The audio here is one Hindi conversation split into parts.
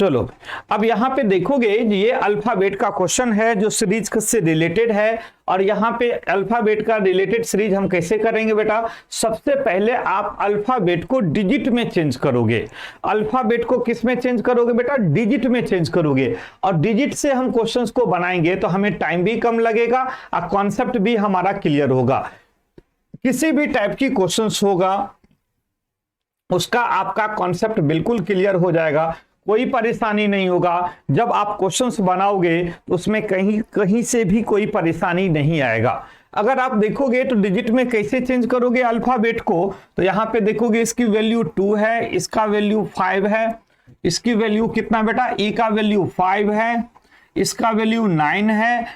चलो अब यहाँ पे देखोगे ये अल्फाबेट का क्वेश्चन है जो सीरीज से रिलेटेड है। और यहाँ पे अल्फाबेट का रिलेटेड सीरीज हम कैसे करेंगे बेटा, सबसे पहले आप अल्फाबेट को डिजिट में चेंज करोगे। अल्फाबेट को किस में चेंज करोगे बेटा, डिजिट में चेंज करोगे। और डिजिट से हम क्वेश्चंस को बनाएंगे तो हमें टाइम भी कम लगेगा और कॉन्सेप्ट भी हमारा क्लियर होगा। किसी भी टाइप की क्वेश्चंस होगा उसका आपका कॉन्सेप्ट बिल्कुल क्लियर हो जाएगा, कोई परेशानी नहीं होगा। जब आप क्वेश्चंस बनाओगे तो उसमें कहीं से भी कोई परेशानी नहीं आएगा। अगर आप देखोगे तो डिजिट में कैसे चेंज करोगे अल्फाबेट को, तो यहां पे देखोगे इसकी वैल्यू 2 है, इसका वैल्यू 5 है, इसकी वैल्यू कितना बेटा, ए का वैल्यू 5 है, इसका वैल्यू 9 है,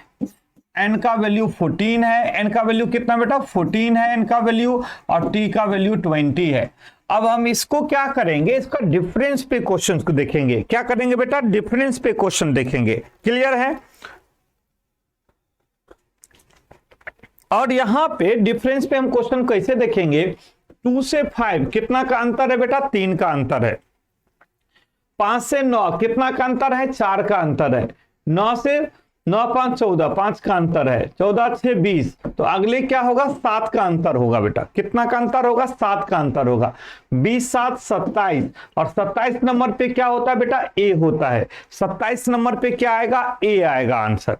एन का वैल्यू 14 है, एन का वैल्यू कितना बेटा 14 है एन का वैल्यू, और टी का वैल्यू 20 है। अब हम इसको क्या करेंगे, इसका डिफरेंस पे क्वेश्चन को देखेंगे। क्या करेंगे बेटा, डिफरेंस पे क्वेश्चन देखेंगे। क्लियर है। और यहां पे डिफरेंस पे हम क्वेश्चन कैसे देखेंगे, 2 से 5 कितना का अंतर है बेटा, 3 का अंतर है। 5 से 9 कितना का अंतर है, 4 का अंतर है। 9 से 9 5 14 5 का अंतर है। 14 से 20 तो अगले क्या होगा, 7 का अंतर होगा बेटा। कितना का अंतर होगा, 7 का अंतर होगा। 20 7 27 और 27 नंबर पे क्या होता है बेटा, ए होता है। 27 नंबर पे क्या आएगा, ए आएगा आंसर।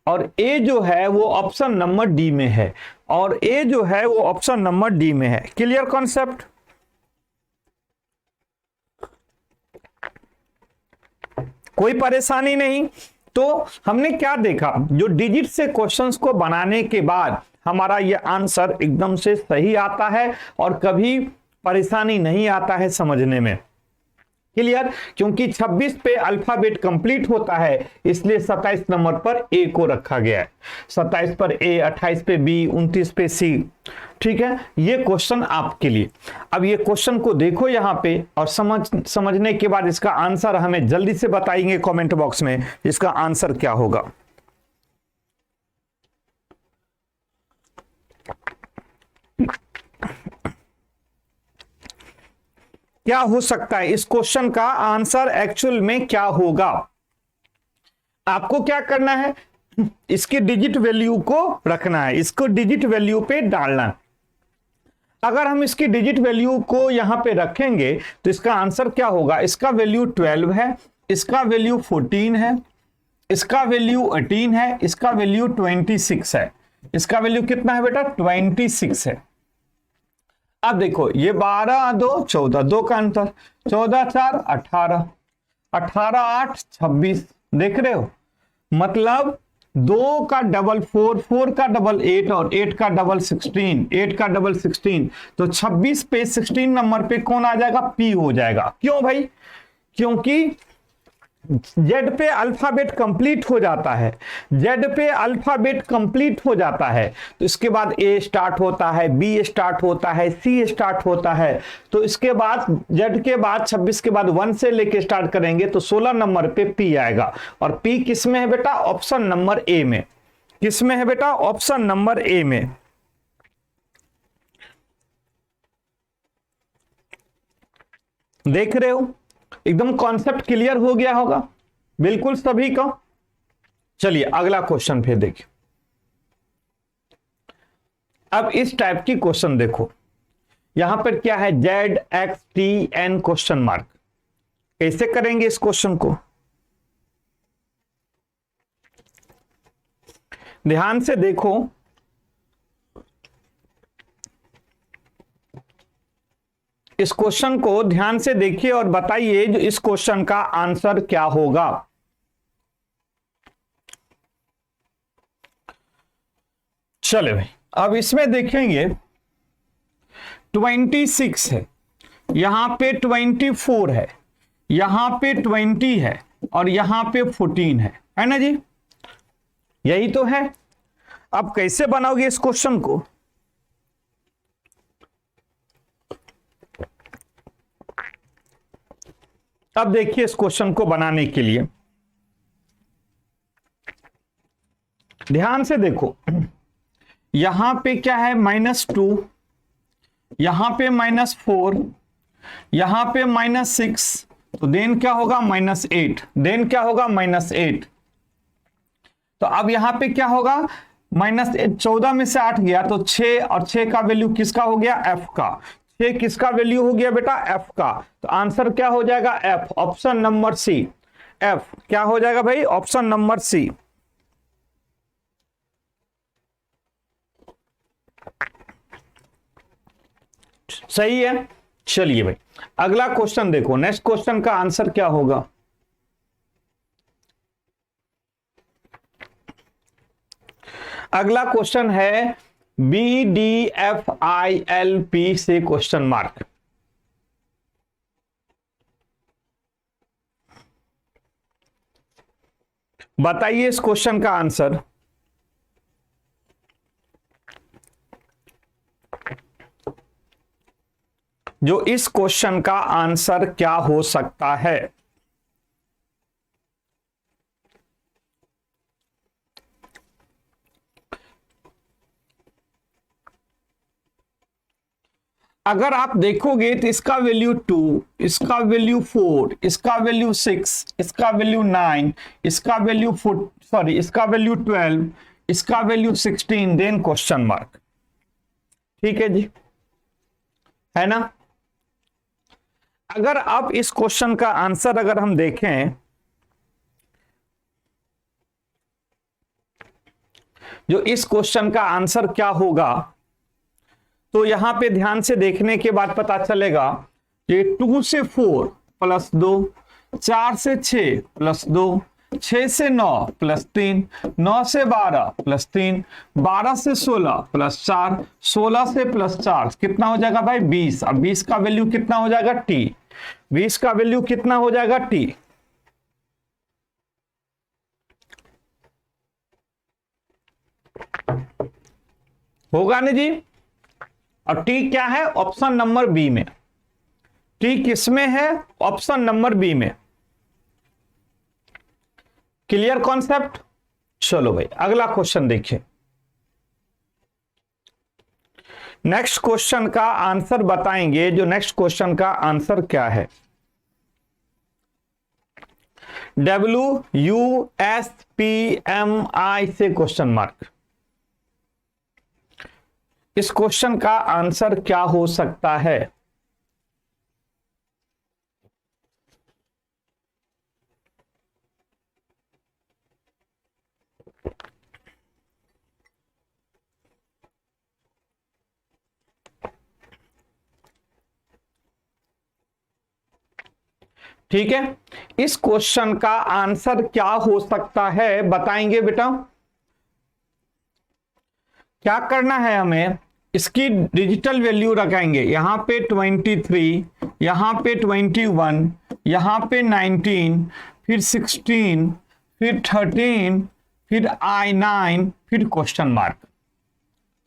और ए जो है वो ऑप्शन नंबर डी में है, और ए जो है वो ऑप्शन नंबर डी में है। Clear concept. कोई परेशानी नहीं। तो हमने क्या देखा, जो डिजिट से क्वेश्चंस को बनाने के बाद हमारा ये आंसर एकदम से सही आता है और कभी परेशानी नहीं आता है समझने में। क्लियर। क्योंकि 26 पे अल्फाबेट कंप्लीट होता है, इसलिए 27 नंबर पर ए को रखा गया है। 27 पर ए, 28 पे बी, 29 पे सी। ठीक है, ये क्वेश्चन आपके लिए। अब ये क्वेश्चन को देखो यहां पे और समझने के बाद इसका आंसर हमें जल्दी से बताएंगे कमेंट बॉक्स में इसका आंसर क्या होगा। क्या हो सकता है, इस क्वेश्चन का आंसर एक्चुअल में क्या होगा। आपको क्या करना है, इसकी डिजिट वैल्यू को रखना है, इसको डिजिट वैल्यू पे डालना है। अगर हम इसकी डिजिट वैल्यू को यहां पे रखेंगे तो इसका आंसर क्या होगा, इसका वैल्यू 12 है, इसका वैल्यू 14 है, इसका वैल्यू 18 है, इसका वैल्यू 26 है। इसका वैल्यू कितना है बेटा, 26 है। अब देखो ये 12 2 14, 2 का अंतर, 14 4 18, 18 8 26। देख रहे हो, मतलब 2 का डबल 4, 4 का डबल 8 और 8 का डबल 16, 8 का डबल 16। तो 26 पे 16 नंबर पे कौन आ जाएगा, पी हो जाएगा। क्यों भाई, क्योंकि जेड पे अल्फाबेट कंप्लीट हो जाता है, जेड पे अल्फाबेट कंप्लीट हो जाता है तो इसके बाद ए स्टार्ट होता है, बी स्टार्ट होता है, सी स्टार्ट होता है। तो इसके बाद जेड के बाद 26 के बाद 1 से लेके स्टार्ट करेंगे तो 16 नंबर पे पी आएगा। और पी किस में है बेटा, ऑप्शन नंबर ए में। किस में है बेटा, ऑप्शन नंबर ए में। देख रहे हो, एकदम कॉन्सेप्ट क्लियर हो गया होगा बिल्कुल सभी का। चलिए अगला क्वेश्चन फिर देखिए। अब इस टाइप की क्वेश्चन देखो, यहां पर क्या है, Z X T N question mark. कैसे करेंगे इस क्वेश्चन को, ध्यान से देखो। इस क्वेश्चन को ध्यान से देखिए और बताइए जो इस क्वेश्चन का आंसर क्या होगा। चले भाई, अब इसमें देखेंगे 26 है, यहां पे 24 है, यहां पे 20 है और यहां पे 14 है ना जी, यही तो है। अब कैसे बनाओगे इस क्वेश्चन को, अब देखिए इस क्वेश्चन को बनाने के लिए ध्यान से देखो। यहां पे क्या है, -2, यहां पे -4, यहां पे -6, तो देन क्या होगा -8, देन क्या होगा -8। तो अब यहां पे क्या होगा, -8, 14 में से 8 गया तो 6, और 6 का वैल्यू किसका हो गया, f का। 6 किसका वैल्यू हो गया बेटा, f का। तो आंसर क्या हो जाएगा, f, option number C. f क्या हो जाएगा भाई, ऑप्शन नंबर सी। सही है। चलिए भाई अगला क्वेश्चन देखो, नेक्स्ट क्वेश्चन का आंसर क्या होगा। अगला क्वेश्चन है BDFILP से क्वेश्चन मार्क। बताइए इस क्वेश्चन का आंसर। जो इस क्वेश्चन का आंसर क्या हो सकता है। अगर आप देखोगे तो इसका वैल्यू 2, इसका वैल्यू 4, इसका वैल्यू 6, इसका वैल्यू 9, इसका वैल्यू 4, सॉरी इसका वैल्यू 12, इसका वैल्यू 16, देन क्वेश्चन मार्क। ठीक है जी, है ना। अगर आप इस क्वेश्चन का आंसर अगर हम देखें, जो इस क्वेश्चन का आंसर क्या होगा, तो यहां पे ध्यान से देखने के बाद पता चलेगा कि 2 से 4 प्लस 2, 4 से 6 प्लस 2, 6 से 9 प्लस 3, 9 से 12 प्लस 3, 12 से 16 प्लस 4, 16 से प्लस 4 कितना हो जाएगा भाई 20। अब 20 का वैल्यू कितना हो जाएगा t, 20 का वैल्यू कितना हो जाएगा t। होगा ना जी। और t क्या है, ऑप्शन नंबर बी में। t किस में है, ऑप्शन नंबर बी में। Clear concept. चलो भाई अगला क्वेश्चन देखिए। नेक्स्ट क्वेश्चन का आंसर बताएंगे। जो नेक्स्ट क्वेश्चन का आंसर क्या है, WUSPMI से क्वेश्चन मार्क। इस क्वेश्चन का आंसर क्या हो सकता है। ठीक है, इस क्वेश्चन का आंसर क्या हो सकता है बताएंगे बेटा। क्या करना है हमें, इसकी डिजिटल वैल्यू लगाएंगे। यहां पे 23, यहां पे 21, यहां पे 19, फिर 16, फिर 13, फिर I9, फिर क्वेश्चन मार्क।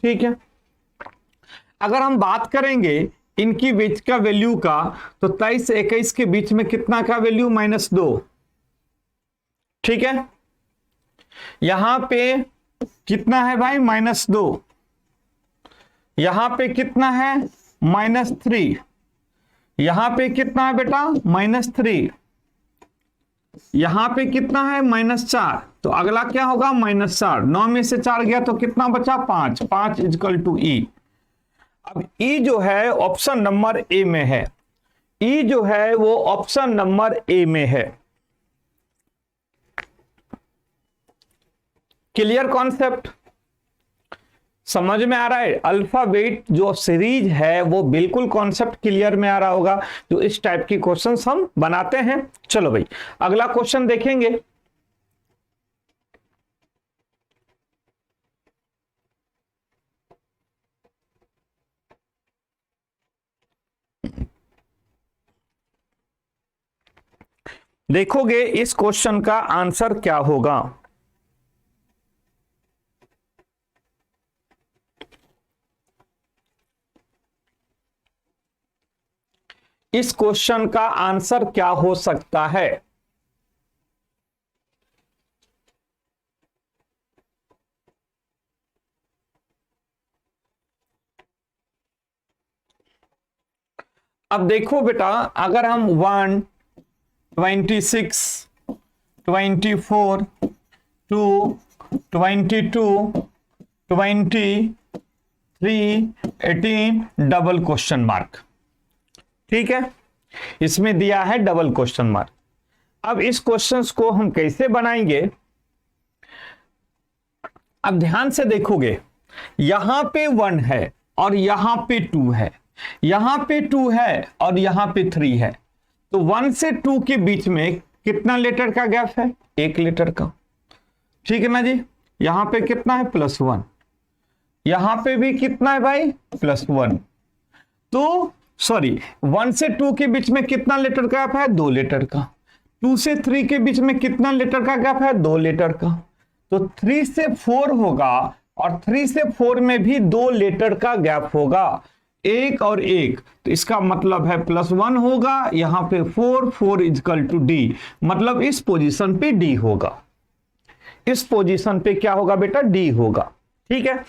ठीक है, अगर हम बात करेंगे इनकी बीच का वैल्यू का, तो 23 से 21 के बीच में कितना का वैल्यू, -2। ठीक है, यहां पे कितना है भाई, -2। यहां पे कितना है, -3। यहां पे कितना है बेटा, -3। यहां पे कितना है, -4। तो अगला क्या होगा, -4। 9 में से 4 गया तो कितना बचा, 5। 5 इक्वल टू ई। अब ई जो है ऑप्शन नंबर ए में है। ई जो है वो ऑप्शन नंबर ए में है। क्लियर कॉन्सेप्ट, समझ में आ रहा है। अल्फाबेट जो सीरीज है वो बिल्कुल कॉन्सेप्ट क्लियर में आ रहा होगा, जो इस टाइप की क्वेश्चंस हम बनाते हैं। चलो भाई अगला क्वेश्चन देखेंगे। देखोगे इस क्वेश्चन का आंसर क्या होगा। इस क्वेश्चन का आंसर क्या हो सकता है। अब देखो बेटा, अगर हम 1, 26, 24, 2, 22, 23, 18, डबल क्वेश्चन मार्क। ठीक है, इसमें दिया है डबल क्वेश्चन मार्क। अब इस क्वेश्चंस को हम कैसे बनाएंगे, अब ध्यान से देखोगे, यहां पे 1 है और यहां पे 2 है, यहां पे 2 है और यहां पे 3 है, तो 1 से 2 के बीच में कितना लेटर का गैप है, 1 लेटर का। ठीक है ना जी, यहां पे कितना है +1, यहां पे भी कितना है भाई +1, तो सॉरी 1 से 2 के बीच में कितना लेटर का गैप है, 2 लेटर का। 2 से 3 के बीच में कितना लेटर का गैप है, 2 लेटर का। तो 3 से 4 होगा और 3 से 4 में भी 2 लेटर का गैप होगा, 1 और 1, तो इसका मतलब है +1 होगा, यहां पे 4, 4 इजकल टू D, मतलब इस पोजीशन पे D होगा, इस पोजीशन पे क्या होगा बेटा, D होगा। ठीक है,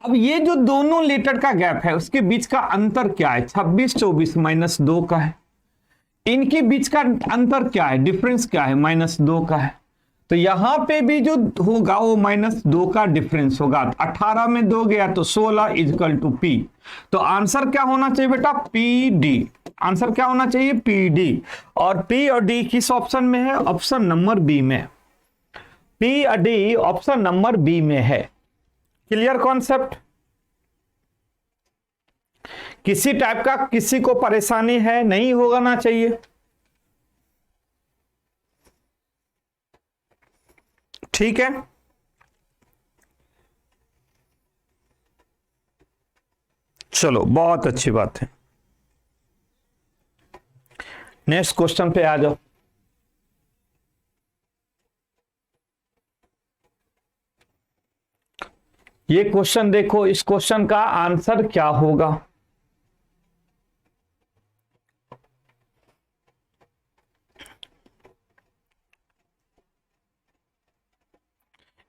अब ये जो दोनों लेटर का गैप है उसके बीच का अंतर क्या है, 26, 24 -2 का है। इनके बीच का अंतर क्या है, डिफरेंस क्या है, -2 का है। तो यहां पे भी जो होगा वो -2 का डिफरेंस होगा। 18 में 2 गया तो 16 इजकल टू P। तो आंसर क्या होना चाहिए बेटा, PD। आंसर क्या होना चाहिए, PD। और P और D किस ऑप्शन में है, ऑप्शन नंबर बी में। P और D ऑप्शन नंबर बी में है। क्लियर कॉन्सेप्ट, किसी टाइप का किसी को परेशानी है, नहीं होना चाहिए। ठीक है, चलो बहुत अच्छी बात है, नेक्स्ट क्वेश्चन पे आ जाओ। ये क्वेश्चन देखो, इस क्वेश्चन का आंसर क्या होगा।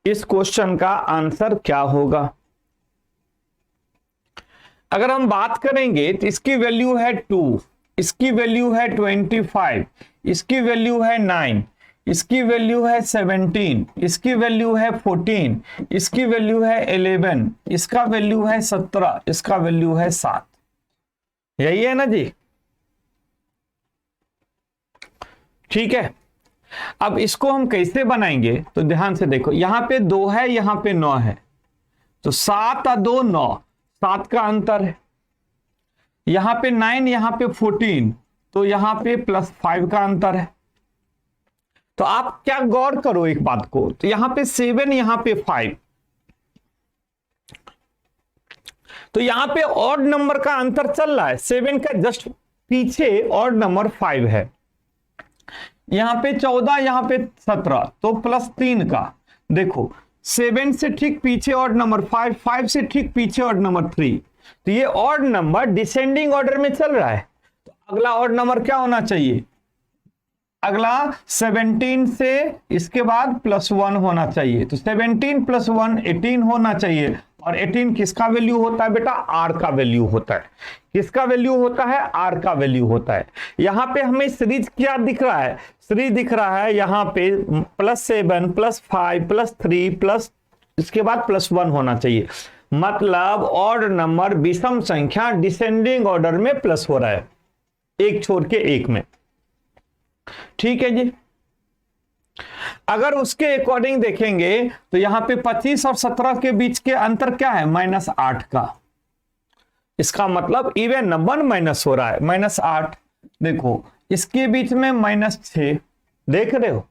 इस क्वेश्चन का आंसर क्या होगा, अगर हम बात करेंगे तो इसकी वैल्यू है 2, इसकी वैल्यू है 25, इसकी वैल्यू है 9, इसकी वैल्यू है 17, इसकी वैल्यू है 14, इसकी वैल्यू है 11, इसका वैल्यू है 17, इसका वैल्यू है 7। यही है ना जी। ठीक है, अब इसको हम कैसे बनाएंगे, तो ध्यान से देखो, यहां पे 2 है, यहां पे 9 है, तो 7 और 2 9, 7 का अंतर है। यहां पे 9, यहां पे 14, तो यहां पे +5 का अंतर है। तो आप क्या गौर करो एक बात को, तो यहां पे 7, यहां पे 5, तो यहां पे ऑड नंबर का अंतर चल रहा है, 7 का जस्ट पीछे ऑड नंबर 5 है। यहां पे 14, यहां पे 17, तो +3 का। देखो 7 से ठीक पीछे ऑड नंबर 5, 5 से ठीक पीछे ऑड नंबर 3, तो ये ऑड नंबर डिसेंडिंग ऑर्डर में चल रहा है। तो अगला ऑड नंबर क्या होना चाहिए, अगला 17 से इसके बाद +1 होना चाहिए, तो 17 + 1 18 होना चाहिए। और 18 किसका वैल्यू होता है बेटा, R का वैल्यू होता है। किसका वैल्यू होता है, R का वैल्यू होता है। यहां पे हमें सीरीज क्या दिख रहा है, सीरीज दिख रहा है यहां पे +7 +5 +3 प्लस इसके बाद +1 होना चाहिए, मतलब ऑड नंबर विषम संख्या डिसेंडिंग ऑर्डर में प्लस हो रहा है, एक छोड़ के एक में। ठीक है जी, अगर उसके अकॉर्डिंग देखेंगे तो यहां पे 25 और 17 के बीच के अंतर क्या है, -8 का। इसका मतलब इवन नंबर माइनस हो रहा है, -8। देखो इसके बीच में -6, देख रहे हो।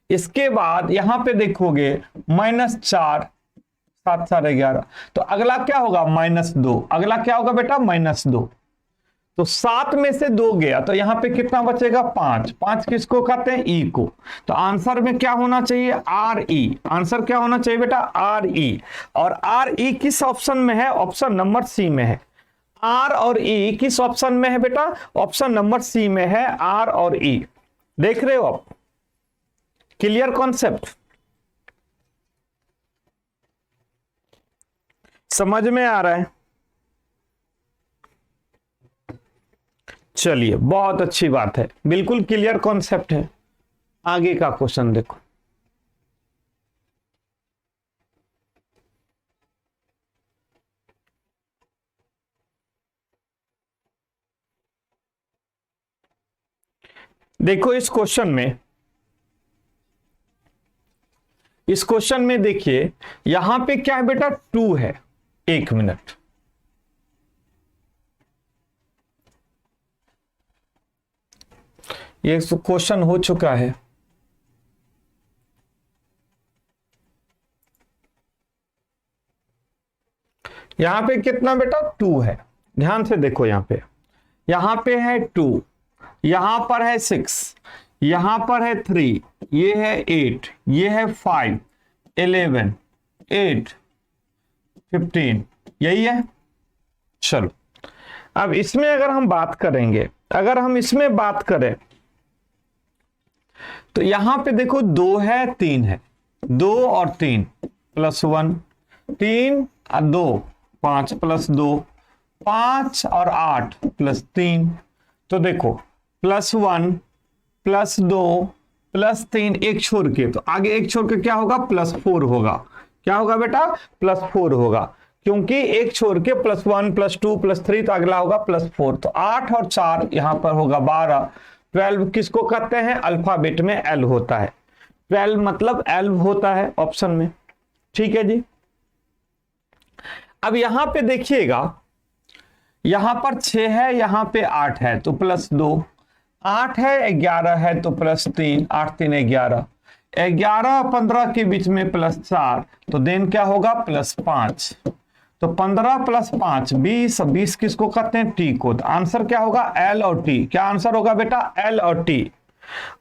इसके बाद यहां पे देखोगे -4, 7 4 11, तो अगला क्या होगा, -2। अगला क्या होगा बेटा, -2। तो 7 में से 2 गया तो यहां पे कितना बचेगा, 5। 5 किसको कहते हैं, ई को। तो आंसर में क्या होना चाहिए, RE। आंसर क्या होना चाहिए बेटा, RE। और RE किस ऑप्शन में है, ऑप्शन नंबर सी में है। R और E किस ऑप्शन में है बेटा, ऑप्शन नंबर सी में है, R और E। देख रहे हो आप, क्लियर कॉन्सेप्ट, समझ में आ रहा है। चलिए, बहुत अच्छी बात है, बिल्कुल क्लियर कॉन्सेप्ट है। आगे का क्वेश्चन देखो। देखो इस क्वेश्चन में देखिए, यहां पे क्या है बेटा, 2 है। 1 मिनट, ये क्वेश्चन हो चुका है। यहां पे कितना बेटा, 2 है। ध्यान से देखो, यहां पे है 2, यहां पर है 6, यहां पर है 3, ये है 8, ये है 5, 11, 8, 15, यही है। चलो, अब इसमें अगर हम बात करेंगे, अगर हम इसमें बात करें तो यहां पे देखो 2 है, 3 है, 2 और 3 +1, 3 और 2 5 +2 5 और 8 +3। तो देखो +1 +2 +3, एक छोड़ के, तो आगे एक छोड़ के क्या होगा, +4 होगा। क्या होगा बेटा, +4 होगा, क्योंकि एक छोड़ के +1 +2 +3, तो अगला होगा +4। तो 8 और 4 यहां पर होगा 12। 12 किसको कहते हैं, अल्फाबेट में L होता है। 12 मतलब L होता है ऑप्शन में। ठीक है जी। अब यहां पे देखिएगा, यहां पर 6 है, यहां पे 8 है, तो +2, 8 है, 11 है, तो +3, 8 3 11, 11 15 के बीच में +4, तो देन क्या होगा, +5। तो 15 + 5 20, 20 किसको कहते हैं, T को। तो आंसर क्या होगा, L और T। क्या आंसर होगा बेटा, L और T।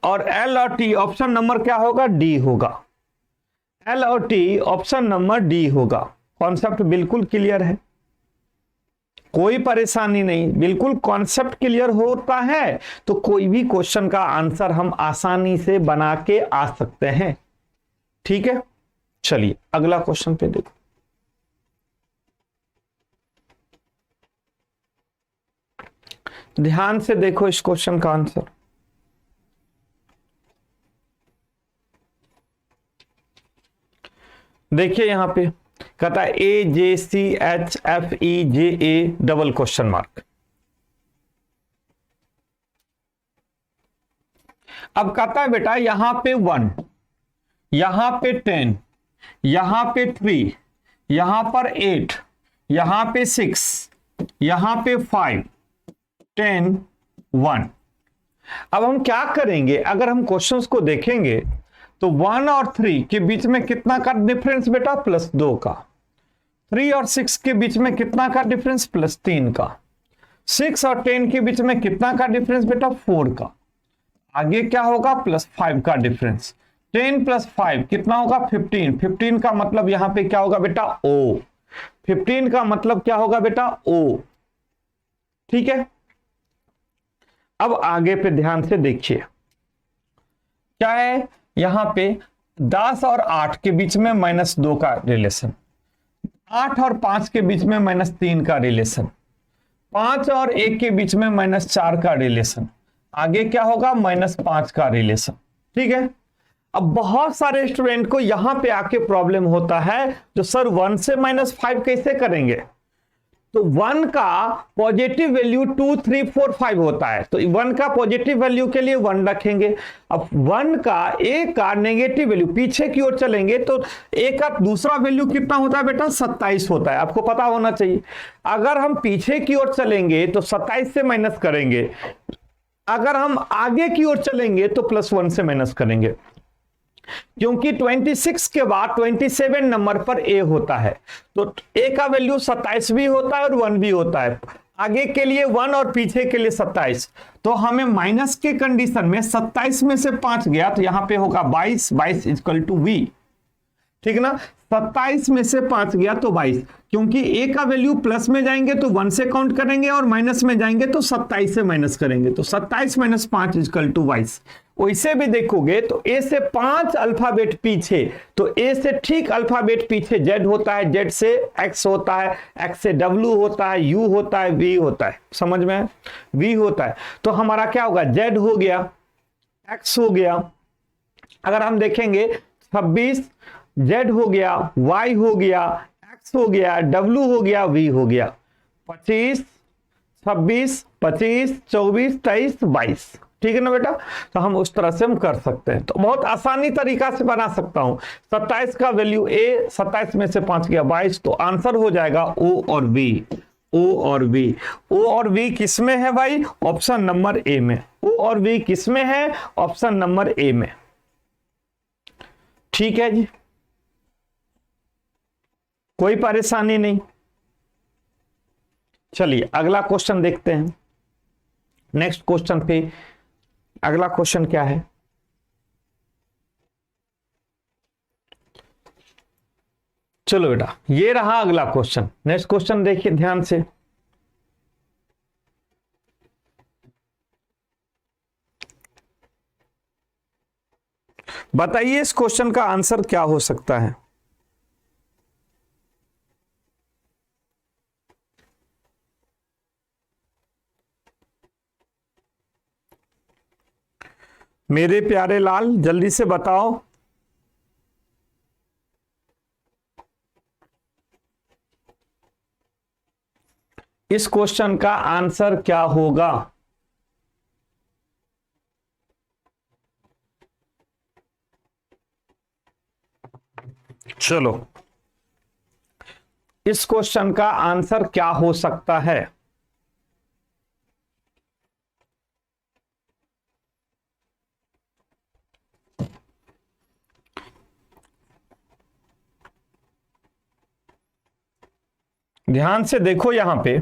और L और T ऑप्शन नंबर क्या होगा, D होगा। L और T ऑप्शन नंबर D होगा। कॉन्सेप्ट बिल्कुल क्लियर है, कोई परेशानी नहीं, बिल्कुल कॉन्सेप्ट क्लियर होता है तो कोई भी क्वेश्चन का आंसर हम आसानी से बना के आ सकते हैं। ठीक है, चलिए अगला क्वेश्चन पे देखो। ध्यान से देखो इस क्वेश्चन का आंसर। देखिए यहां पे कहता है AJCHFEJA डबल क्वेश्चन मार्क। अब कहता है बेटा यहां पे 1, यहां पे 10, यहां पे 3, यहां पर 8, यहां पे 6, यहां पे 5, 10, 1। अब हम क्या करेंगे, अगर हम क्वेश्चंस को देखेंगे तो 1 और 3 के बीच में कितना का डिफरेंस बेटा, +2 का। 3 और 6 के बीच में कितना का डिफरेंस, +3 का। 6 और 10 के बीच में कितना का डिफरेंस बेटा, 4 का। आगे क्या होगा, +5 का डिफरेंस। 10 + 5 कितना होगा, 15। 15 का मतलब यहां पे क्या होगा बेटा, O। 15 का मतलब क्या होगा बेटा, O। ठीक है, अब आगे पे ध्यान से देखिए क्या है, यहां पे 10 और 8 के बीच में -2 का रिलेशन, 8 और 5 के बीच में -3 का रिलेशन, 5 और 1 के बीच में -4 का रिलेशन, आगे क्या होगा, -5 का रिलेशन। ठीक है, अब बहुत सारे स्टूडेंट को यहां पे आके प्रॉब्लम होता है, जो सर 1 से -5 कैसे करेंगे। तो 1 का पॉजिटिव वैल्यू 2 3 4 5 होता है, तो 1 का पॉजिटिव वैल्यू के लिए 1 रखेंगे। अब 1 का ए का नेगेटिव वैल्यू, पीछे की ओर चलेंगे तो ए का दूसरा वैल्यू कितना होता है बेटा, 27 होता है। आपको पता होना चाहिए। अगर हम पीछे की ओर चलेंगे तो 27 से माइनस करेंगे, अगर हम आगे की ओर चलेंगे तो +1 से माइनस करेंगे, क्योंकि 26 के बाद 27 नंबर पर ए होता है। तो ए का वैल्यू 27 भी होता है और 1 भी होता है। आगे के लिए 1 और पीछे के लिए 27। तो हमें माइनस के कंडीशन में 27 में से 5 गया तो यहां पे होगा 22, 22 = V। ठीक ना। 27 में से 5 गया तो 22, क्योंकि ए का वैल्यू प्लस में जाएंगे तो 1 से काउंट करेंगे और माइनस में जाएंगे तो 27 से माइनस करेंगे, तो 27 माइनस 5 इक्वल टू 22। वैसे भी देखोगे तो ए से 5 अल्फाबेट पीछे, तो ए से ठीक अल्फाबेट पीछे जेड होता है, जेड से एक्स होता है, एक्स से डब्ल्यू होता है, यू होता है, वी होता है, समझ में, वी होता है। तो हमारा क्या होगा, जेड हो गया, एक्स हो गया, अगर हम देखेंगे 26, जेड हो गया, वाई हो गया, एक्स हो गया, डब्ल्यू हो गया, वी हो गया, 25, 26, 25, 24, 23, 22, ठीक है ना बेटा। तो हम उस तरह से हम कर सकते हैं, तो बहुत आसानी तरीका से बना सकता हूं। 27 का वैल्यू ए, 27 में से 5 गया 22, तो आंसर हो जाएगा ओ और बी। ओ और बी, ओ और बी किस में है भाई, ऑप्शन नंबर ए में। ओ और बी किस में है, ऑप्शन नंबर ए में, ठीक है जी, कोई परेशानी नहीं। चलिए अगला क्वेश्चन देखते हैं। नेक्स्ट क्वेश्चन पे अगला क्वेश्चन क्या है, चलो बेटा ये रहा अगला क्वेश्चन। नेक्स्ट क्वेश्चन देखिए ध्यान से, बताइए इस क्वेश्चन का आंसर क्या हो सकता है। मेरे प्यारे लाल जल्दी से बताओ। इस क्वेश्चन का आंसर क्या होगा। चलो इस क्वेश्चन का आंसर क्या हो सकता है। ध्यान से देखो, यहां पे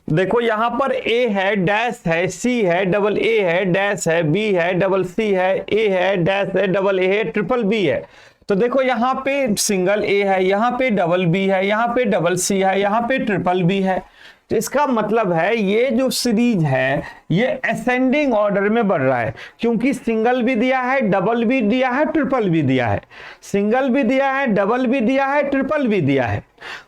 देखो, यहां पर ए है, डैश है, सी है, डबल ए है, डैश है, बी है, डबल सी है, ए है, डैश है, डबल ए है, ट्रिपल बी है। तो देखो यहां पे सिंगल ए है, यहां पे डबल बी है, यहां पे डबल सी है, यहां पे ट्रिपल बी है। तो इसका मतलब है ये जो सीरीज है ये असेंडिंग ऑर्डर में बढ़ रहा है, क्योंकि सिंगल भी दिया है, डबल भी दिया है, ट्रिपल भी दिया है, सिंगल भी दिया है, डबल भी दिया है, ट्रिपल भी दिया है।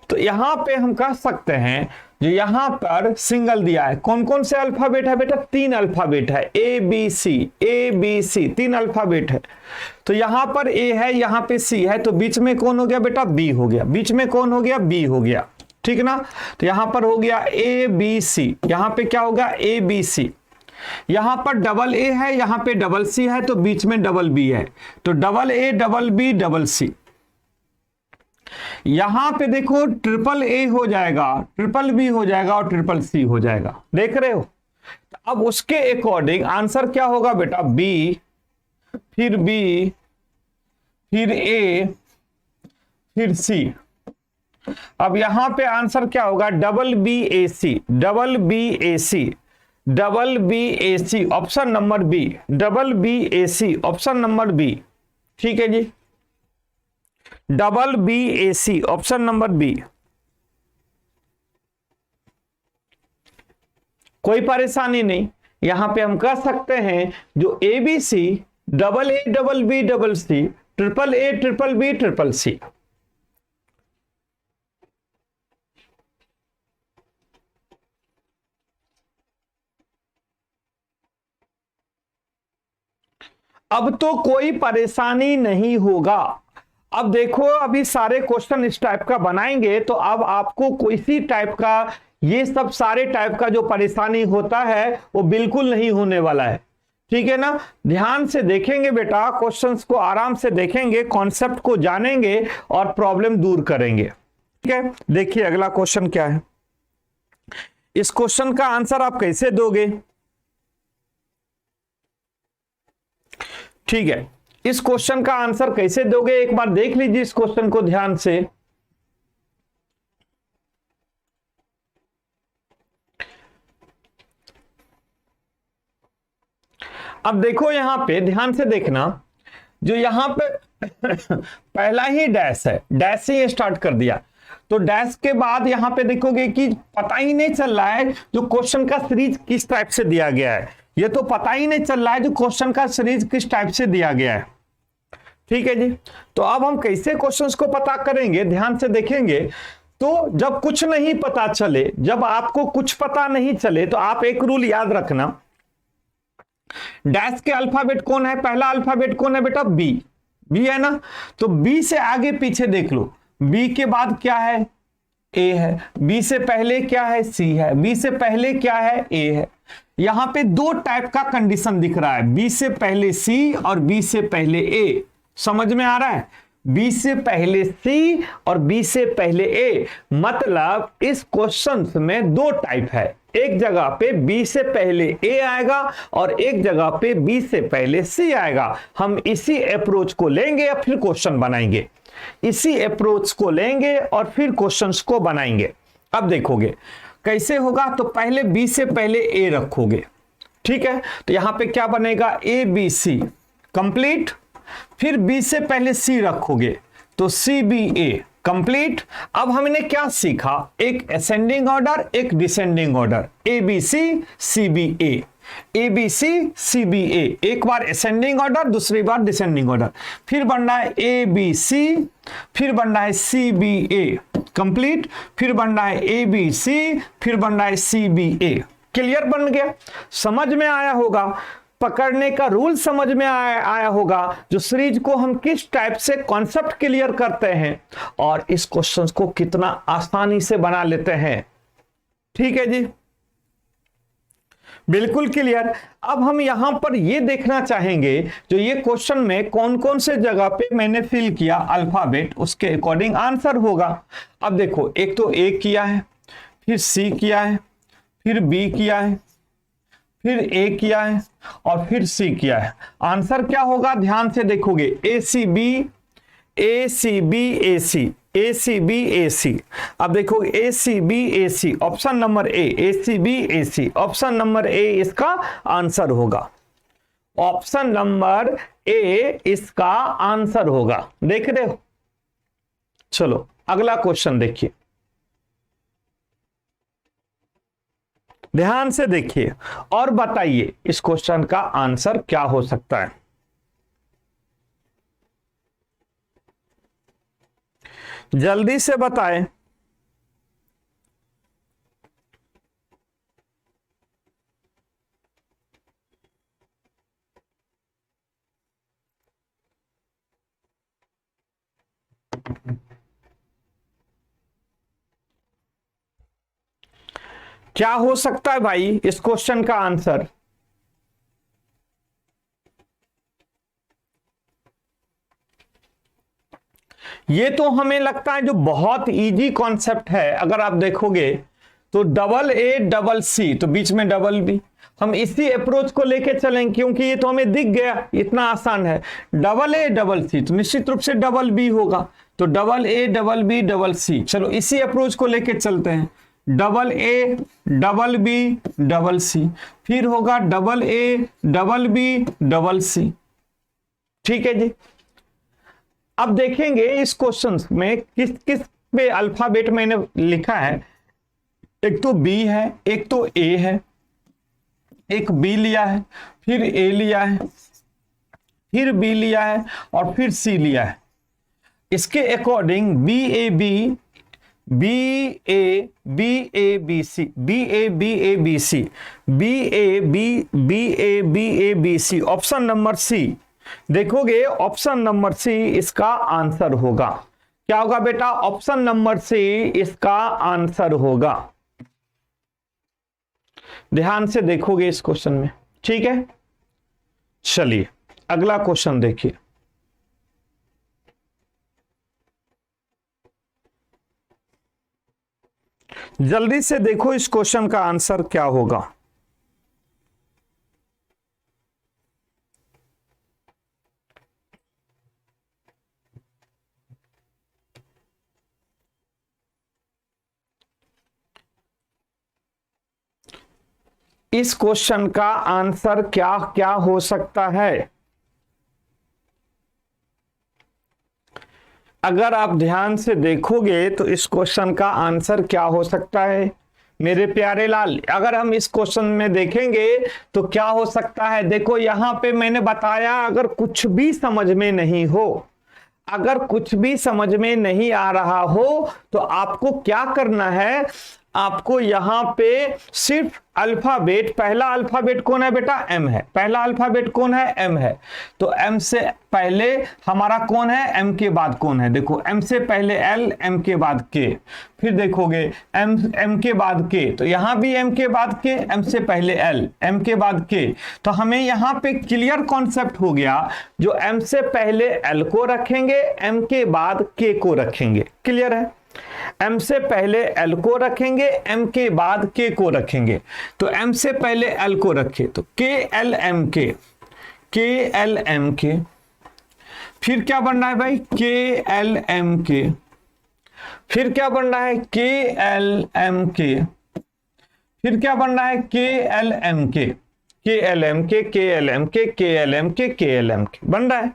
तो यहां पे हम कह सकते हैं जो यहां पर सिंगल दिया है, कौन कौन से अल्फाबेट है बेटा, 3 अल्फाबेट है, A B C, A B C, 3 alphabet है। तो यहां पर ए है, यहां पे सी है, तो बीच में कौन हो गया बेटा, बी हो गया, बीच में कौन हो गया, बी हो गया, ठीक ना। तो यहां पर हो गया ए बी सी, यहां पे क्या होगा, ए बी सी। यहां पर डबल ए है, यहां पे डबल सी है, तो बीच में डबल बी है, तो double A, double B, double C. यहां पे देखो ट्रिपल ए हो जाएगा, ट्रिपल बी हो जाएगा और ट्रिपल सी हो जाएगा, देख रहे हो। तो अब उसके अकॉर्डिंग आंसर क्या होगा बेटा, बी, फिर बी, फिर ए, फिर सी। अब यहां पे आंसर क्या होगा, double B A C, double B A C, double B A C, option number B, double B A C, option number B, ठीक है जी, double B A C, option number B. कोई परेशानी नहीं, यहां पे हम कह सकते हैं जो A B C, double A, double B, double C, triple A, triple B, triple C. अब तो कोई परेशानी नहीं होगा। अब देखो अभी सारे क्वेश्चन इस टाइप का बनाएंगे तो अब आपको किसी टाइप का, ये सब सारे टाइप का जो परेशानी होता है वो बिल्कुल नहीं होने वाला है, ठीक है ना। ध्यान से देखेंगे बेटा, क्वेश्चंस को आराम से देखेंगे, कॉन्सेप्ट को जानेंगे और प्रॉब्लम दूर करेंगे, ठीक है। देखिए अगला क्वेश्चन क्या है, इस क्वेश्चन का आंसर आप कैसे दोगे, ठीक है। इस क्वेश्चन का आंसर कैसे दोगे एक बार देख लीजिए इस क्वेश्चन को ध्यान से। अब देखो यहां पे ध्यान से देखना, जो यहां पे पहला ही डैश है, डैश से स्टार्ट कर दिया। तो डैश के बाद यहां पे देखोगे कि पता ही नहीं चल रहा है जो क्वेश्चन का सीरीज किस टाइप से दिया गया है, ये तो पता ही नहीं चल रहा है जो क्वेश्चन का सीरीज किस टाइप से दिया गया है। ठीक है जी। तो अब हम कैसे क्वेश्चंस को पता करेंगे, ध्यान से देखेंगे। तो जब कुछ नहीं पता चले, जब आपको कुछ पता नहीं चले, तो आप एक रूल याद रखना, डैश के अल्फाबेट कौन है, पहला अल्फाबेट कौन है बेटा, बी, बी है ना। तो बी से आगे पीछे देख लो, बी के बाद क्या है, ए है, बी से पहले क्या है, सी है, बी से पहले क्या है, ए है। यहां पे दो टाइप का कंडीशन दिख रहा है, बी से पहले सी और बी से पहले ए। समझ में आ रहा है, बी से पहले सी और बी से पहले ए, मतलब इस क्वेश्चन में दो टाइप है, एक जगह पे बी से पहले ए आएगा और एक जगह पे बी से पहले सी आएगा। हम इसी अप्रोच को लेंगे या फिर क्वेश्चन बनाएंगे, इसी अप्रोच को लेंगे और फिर क्वेश्चंस को बनाएंगे। अब देखोगे कैसे होगा, तो पहले बी से पहले ए रखोगे, ठीक है। तो यहां पे क्या बनेगा, ए बी सी कंप्लीट। फिर बी से पहले सी रखोगे तो सी बी ए कंप्लीट। अब हमने क्या सीखा, एक असेंडिंग ऑर्डर, एक descending order, A B C C B A, A B C C B A, एक बार असेंडिंग ऑर्डर, दूसरी बार डिसेंडिंग ऑर्डर। फिर बनना है ए बी सी, फिर बनना है सी बी ए कंप्लीट, फिर बनना है ए बी सी, फिर बनना है सी बी ए। क्लियर बन गया, समझ में आया होगा, पकड़ने का रूल समझ में आया होगा, जो सीरीज को हम किस टाइप से कॉन्सेप्ट क्लियर करते हैं और इस क्वेश्चंस को कितना आसानी से बना लेते हैं। ठीक है जी, बिल्कुल क्लियर। अब हम यहां पर ये देखना चाहेंगे जो ये क्वेश्चन में कौन कौन से जगह पे मैंने फिल किया अल्फाबेट, उसके अकॉर्डिंग आंसर होगा। अब देखो, एक तो ए किया है, फिर सी किया है, फिर बी किया है, फिर ए किया है और फिर सी किया है। आंसर क्या होगा, ध्यान से देखोगे, A C B A C B A C, A C B A C. अब देखो A C B A C, option number A C B A C, option number A इसका आंसर होगा, ऑप्शन नंबर ए इसका आंसर होगा। देख रहे हो, चलो अगला क्वेश्चन देखिए, ध्यान से देखिए और बताइए इस क्वेश्चन का आंसर क्या हो सकता है। जल्दी से बताएं। क्या हो सकता है भाई इस क्वेश्चन का आंसर? ये तो हमें लगता है जो बहुत इजी कॉन्सेप्ट है, अगर आप देखोगे तो डबल ए डबल सी, तो बीच में डबल बी, हम इसी अप्रोच को लेके चलेंगे क्योंकि ये तो हमें दिख गया, इतना आसान है। डबल ए डबल सी तो निश्चित रूप से डबल बी होगा, तो double A double B double C, चलो इसी अप्रोच को लेके चलते हैं। Double A double B double C, फिर होगा double A double B double C. ठीक है जी। अब देखेंगे इस क्वेश्चन में किस किस पे अल्फाबेट मैंने लिखा है। एक तो बी है, एक तो ए है, एक बी लिया है, फिर ए लिया है, फिर बी लिया है और फिर सी लिया है। इसके according B A B B A B A B C, B A B A B C, B A B B A B A B C, option number C. देखोगे ऑप्शन नंबर सी इसका आंसर होगा। क्या होगा बेटा? ऑप्शन नंबर सी इसका आंसर होगा। ध्यान से देखोगे इस क्वेश्चन में, ठीक है। चलिए अगला क्वेश्चन देखिए। जल्दी से देखो इस क्वेश्चन का आंसर क्या होगा। इस क्वेश्चन का आंसर क्या क्या हो सकता है? अगर आप ध्यान से देखोगे तो इस क्वेश्चन का आंसर क्या हो सकता है मेरे प्यारे लाल? अगर हम इस क्वेश्चन में देखेंगे तो क्या हो सकता है, देखो यहां पे मैंने बताया, अगर कुछ भी समझ में नहीं हो, अगर कुछ भी समझ में नहीं आ रहा हो तो आपको क्या करना है, आपको यहां पे सिर्फ अल्फाबेट, पहला अल्फाबेट कौन है बेटा? एम है। पहला अल्फाबेट कौन है? एम है। तो एम से पहले हमारा कौन है? एम के बाद कौन है? देखो एम से पहले एल, एम के बाद के, फिर देखोगे एम, एम के बाद के, तो यहां भी एम के बाद के, एम से पहले एल, एम के बाद के। तो हमें यहां पे क्लियर कॉन्सेप्ट हो गया, जो एम से पहले एल को रखेंगे, एम के बाद के को रखेंगे। क्लियर है? एम से पहले एल को रखेंगे, एम के बाद के को रखेंगे। तो एम से पहले एल को रखे तो के एल एम के, के एल एम के, फिर क्या बन रहा है भाई? के एल एम के, फिर क्या बन रहा है? के एल एम के, फिर क्या बन रहा है? के एल एम के, के एल एम के, के एल एम के, के एल एम के, के एल एम के बन रहा है।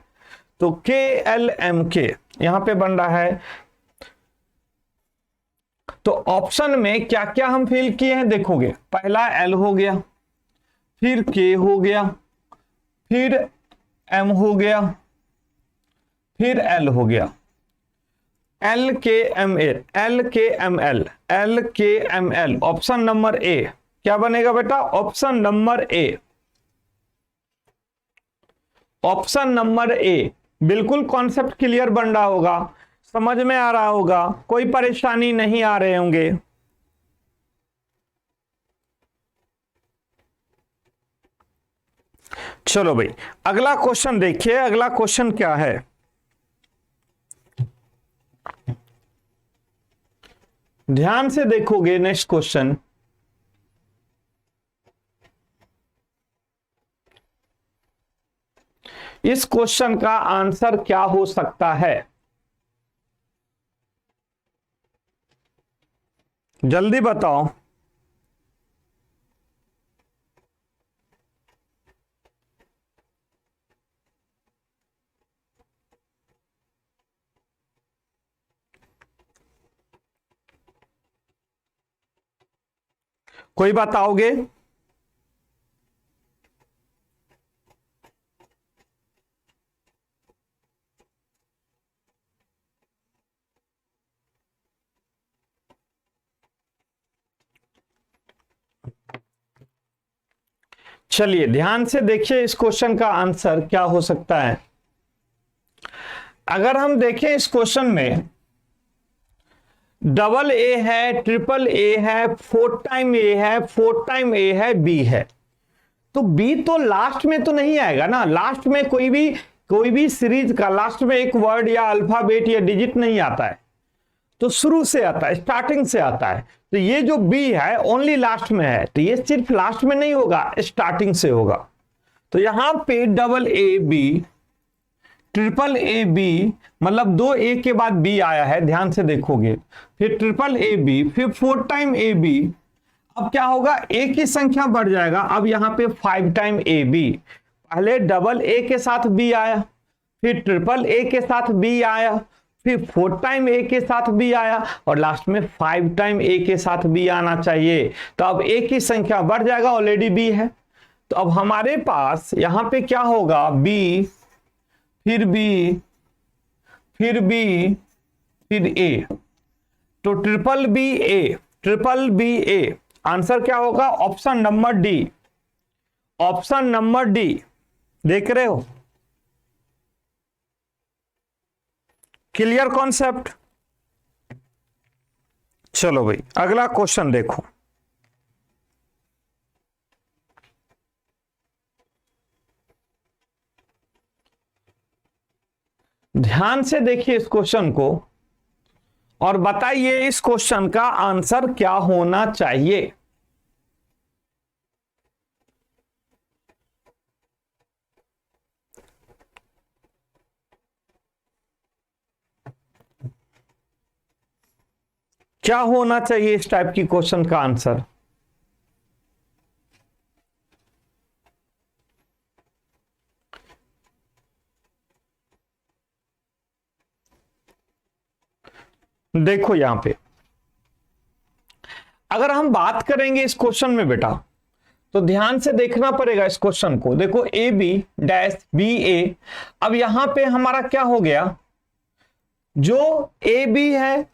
तो के एल एम के यहां पे बन रहा है। तो ऑप्शन में क्या क्या हम फिल किए हैं देखोगे, पहला एल हो गया, फिर के हो गया, फिर एम हो गया, फिर एल हो गया, L K M L, L K M L, L K M L. Option number A क्या बनेगा बेटा? Option number A, option number A. बिल्कुल कॉन्सेप्ट क्लियर बन रहा होगा, समझ में आ रहा होगा, कोई परेशानी नहीं आ रहे होंगे। चलो भाई अगला क्वेश्चन देखिए, अगला क्वेश्चन क्या है? ध्यान से देखोगे नेक्स्ट क्वेश्चन, इस क्वेश्चन का आंसर क्या हो सकता है? जल्दी बताओ। कोई बताओगे? चलिए ध्यान से देखिए इस क्वेश्चन का आंसर क्या हो सकता है। अगर हम देखें इस क्वेश्चन में डबल ए है, ट्रिपल ए है, फोर टाइम ए है, फोर टाइम ए है, बी है, तो बी तो लास्ट में तो नहीं आएगा ना। लास्ट में कोई भी सीरीज का लास्ट में एक वर्ड या अल्फाबेट या डिजिट नहीं आता है, तो शुरू से आता है, स्टार्टिंग से आता है। तो ये जो बी है ओनली लास्ट में है, तो ये सिर्फ लास्ट में नहीं होगा, स्टार्टिंग से होगा। तो यहां पे double A B, triple A B, मतलब दो ए के बाद बी आया है, ध्यान से देखोगे, फिर ट्रिपल ए बी, फिर फोर टाइम ए बी। अब क्या होगा? ए की संख्या बढ़ जाएगा, अब यहां पे फाइव टाइम ए बी। पहले डबल ए के साथ बी आया, फिर ट्रिपल ए के साथ बी आया, फिर फोर टाइम ए के साथ बी आया, और लास्ट में फाइव टाइम ए के साथ बी आना चाहिए। तो अब ए की संख्या बढ़ जाएगा, ऑलरेडी बी है। तो अब हमारे पास यहां पे क्या होगा? बी, फिर बी, फिर बी, फिर ए। तो ट्रिपल बी ए, ट्रिपल बी ए। आंसर क्या होगा? Option number D, option number D. देख रहे हो? Clear concept? चलो भाई अगला क्वेश्चन देखो। ध्यान से देखिए इस क्वेश्चन को और बताइए इस क्वेश्चन का आंसर क्या होना चाहिए। क्या होना चाहिए इस टाइप की क्वेश्चन का आंसर? देखो यहां पे अगर हम बात करेंगे इस क्वेश्चन में बेटा, तो ध्यान से देखना पड़ेगा इस क्वेश्चन को। देखो ए बी डैश बी ए, अब यहां पे हमारा क्या हो गया, जो ए बी है,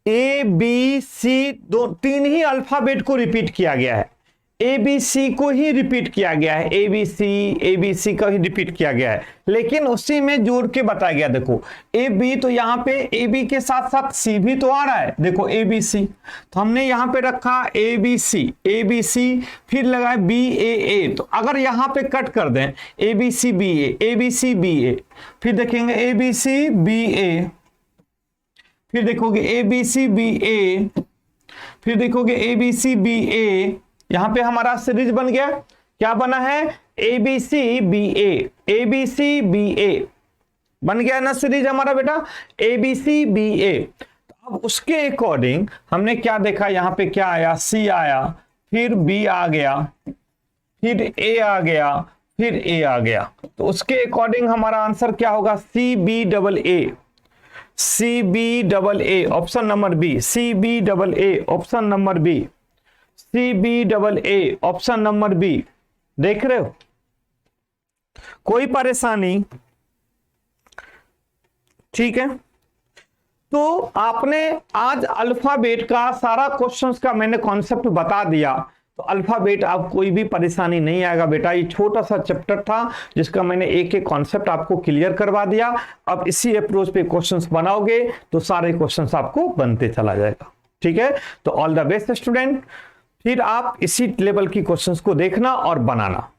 ए बी सी दो तीन ही अल्फाबेट को रिपीट किया गया है, ए बी सी को ही रिपीट किया गया है, ए बी सी का ही रिपीट किया गया है, लेकिन उसी में जोड़ के बताया गया। देखो ए बी, तो यहाँ पे ए बी के साथ साथ सी भी तो आ रहा है, देखो ए बी सी, तो हमने यहाँ पे रखा ए बी सी, फिर लगाए बी ए, तो अगर यहाँ पे कट कर दें ए बी सी बी ए, फिर देखेंगे ए बी सी बी ए, फिर देखोगे ए बी सी बी ए, फिर देखोगे ए बी सी बी ए, यहां पे हमारा सीरीज बन गया, क्या बना है, ए बी सी बी ए बन गया ना सीरीज हमारा बेटा, ए बी सी बी ए। तो अब उसके अकॉर्डिंग हमने क्या देखा, यहां पे क्या आया, सी आया, फिर बी आ गया, फिर ए आ गया, फिर ए आ गया, तो उसके अकॉर्डिंग हमारा आंसर क्या होगा, C B double A, option number B, C B double A option number B, C B double A option number B. देख रहे हो, कोई परेशानी, ठीक है। तो आपने आज अल्फाबेट का सारा क्वेश्चंस का मैंने कॉन्सेप्ट बता दिया, तो अल्फाबेट आप कोई भी परेशानी नहीं आएगा बेटा। ये छोटा सा चैप्टर था जिसका मैंने एक एक कॉन्सेप्ट आपको क्लियर करवा दिया। अब इसी अप्रोच पे क्वेश्चंस बनाओगे तो सारे क्वेश्चंस आपको बनते चला जाएगा, ठीक है। तो ऑल द बेस्ट स्टूडेंट, फिर आप इसी लेवल की क्वेश्चंस को देखना और बनाना।